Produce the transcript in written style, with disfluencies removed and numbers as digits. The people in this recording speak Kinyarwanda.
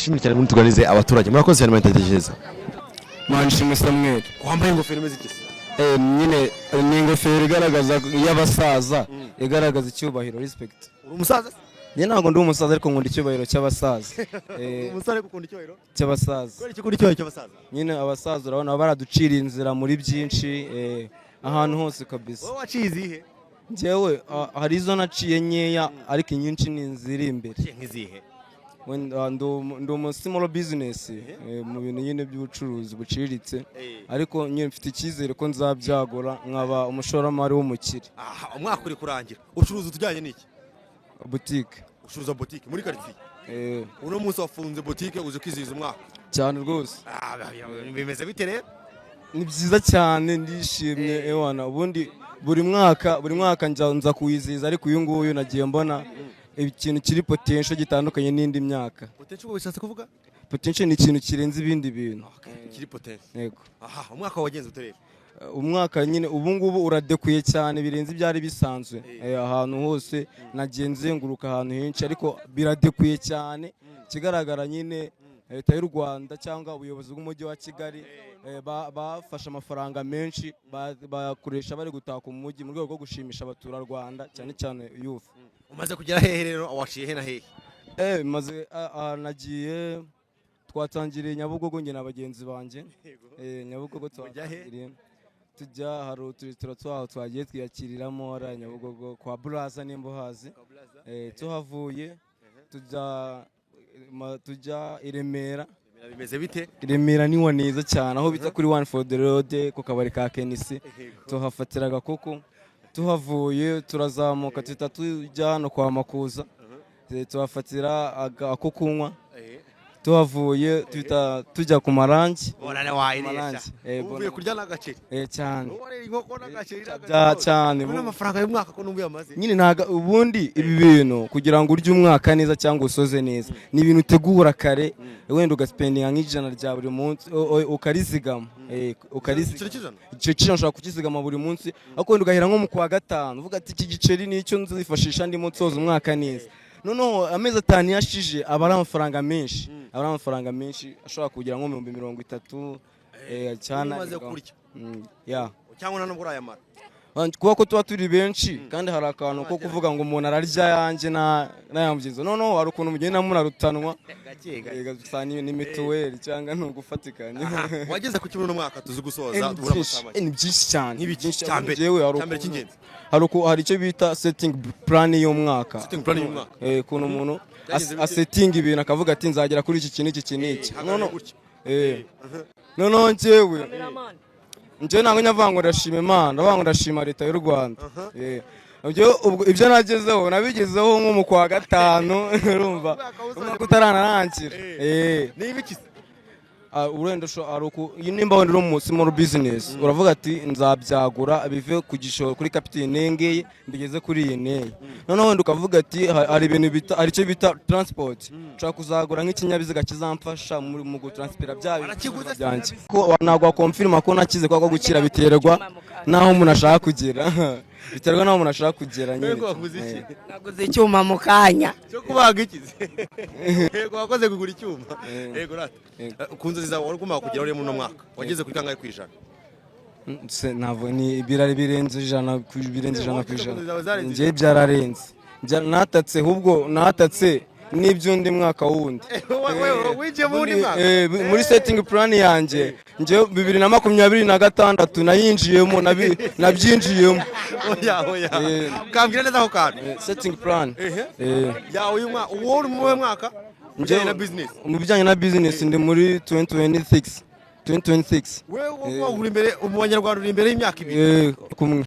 tubashimire cyane muri tuganize abaturage murakoze cyane mutatekereza Manishimwe Samuel wambaye ingofero imeze iki nyine ni ingofero igaragaza y'abasaza igaragaza icyubahiro respect uri umusaza njye ntabwo ndi umusaza ariko nkunda icyubahiro cy'abasaza umusare gukunda icyubahiro cy'abasaza kubera iki kuri icyubahiro cy'abasaza nyine abasaza urabona baraducira inzira muri byinshi ahantu hose kabisa wowe waciye izihe njyewe hari izo naciye nkeya ariko inyinshi ni inziri imbere nk'izihe ndi umusimolo bizinesi mu bintu nyine by'ubucuruzi buciriritse ariko nyine mfite icyizere ko nzabyagura nkaba umushoramari w'umukire. Umwaka uri kurangira ucuruza utujyanye n'iki butike ucuruza butike muri quartier uno munsi wafunze butike uje kwizihiza umwaka cyane rwose bimeze bite rero ni byiza cyane ndishimye ewana ubundi buri mwaka nza kuwizihiza ariko uyu nguyu nagiye mbona ikintu kiri potential gitandukanye n'indi myaka. Potential bishatse kuvuga potential ni ikintu kirenze ibindi bintu kiri potential yego. Umwaka wagenze uterera umwaka nyine ubu ngubu uradekuye cyane birenze ibyari bisanzwe ahantu hose nagiye nzenguruka ahantu henshi ariko biradekuye cyane kigaragara nyine leta y'u Rwanda cyangwa ubuyobozi bw'umujyi wa Kigali bafashe amafaranga menshi bakoresha bari gutaka umujyi mu rwego rwo gushimisha abaturarwanda cyane cyane youth. Umaze kugera hehe rero washiye he na hehe maze nagiye twatangiriye Nyabugogo nge n'abagenzi banjye Nyabugogo tujya hari uturito twaho twagiye twiyakiriramo ari Nyabugogo kwa Buraza n'imbohazi tuhavuye tujya i Remera. Bimeze bite Remera ni neza cyane aho bita kuri One for the Road ku kabari ka Kenisi tuhafatira agakoko tuhavuye turazamuka tujya hano kwa Makuza tuhafatira ako kunywa tuhavuye tujya ku Marangi uvuye kurya n'agaceri cyane inkoko n'agaceri cyane n'amafaranga y'umwaka ko numbuye amaze nyine ntaga ubundi ibi bintu kugira ngo urye umwaka neza cyangwa usoze neza ni ibintu utegura kare wenda ugaspendinga nk'ijana rya buri munsi ukarizigama icyo kintu ushobora kukizigama buri munsi ariko wenda ugahera nko mu kwa gatanu uvuga ati iki giceri nicyo nzifashisha ndimo nsoza umwaka neza noneho amezi 5 yashije aba ari amafaranga menshi ashobora kugira nko 30,000 cyane umaze kurya cyangwa nubwo urayamara kuba ko tuba turi benshi kandi hari akantu ko kuvuga ngo umuntu ararya yanjye n'ayamubyizo noneho hari ukuntu mugenda murarutanwa gasaniye n'imituweli cyangwa n'ugufatikanya wageze ku kibuno mwaka tuzi gusoza ni byinshi cyane jewe hari icyo bita setting plan y'umwaka ukuntu umuntu asetting ibintu akavuga ati nzagera kuri iki kintu noneho njyewe ntabwo nyavanga ndashima Imana ndavanga ndashima leta y'u Rwanda ibyo nagezeho nabigezeho nko mu kwa gatanu urumva umwaka utaranarangire urenda nimba wenda uri mu small business uravuga ati nzabyagura bive ku gishoro kuri capital nengeye mbigeze kuri iyi neye noneho wenda ukavuga ati hari ibintu hari icyo bita transport ushaka kuzagura nk'ikinyabiziga kizamfasha mu gutranspira byanjye ko ntabwo confirma ko nakize kwa gukira biterwa naho umuntu ashaka kugera biterwa naho umuntu ashaka kugera nyine naguze icyuma mu kanya cyo kubaga ikize yego wakoze kugura icyuma yego rata kunze ziza wari kumaka kugera uri mu mwaka wageze ku kangahe kwijana ntabwo ni ibirari birenze ijana ku ijana ngiye byararenze natatse ahubwo natatse n'iby'undi mwaka wundi muri setting plan yanjye njye 2026 nayinjiyemo nabyinjiyemo kambwira neza aho kantu setting plan yawe uyu mwaka uwo uri mu mwaka njye na business mu bijyanye na business ndi muri 2026 wewe uri imbere mu Banyarwanda uri imbere y'imyaka 2 kumwe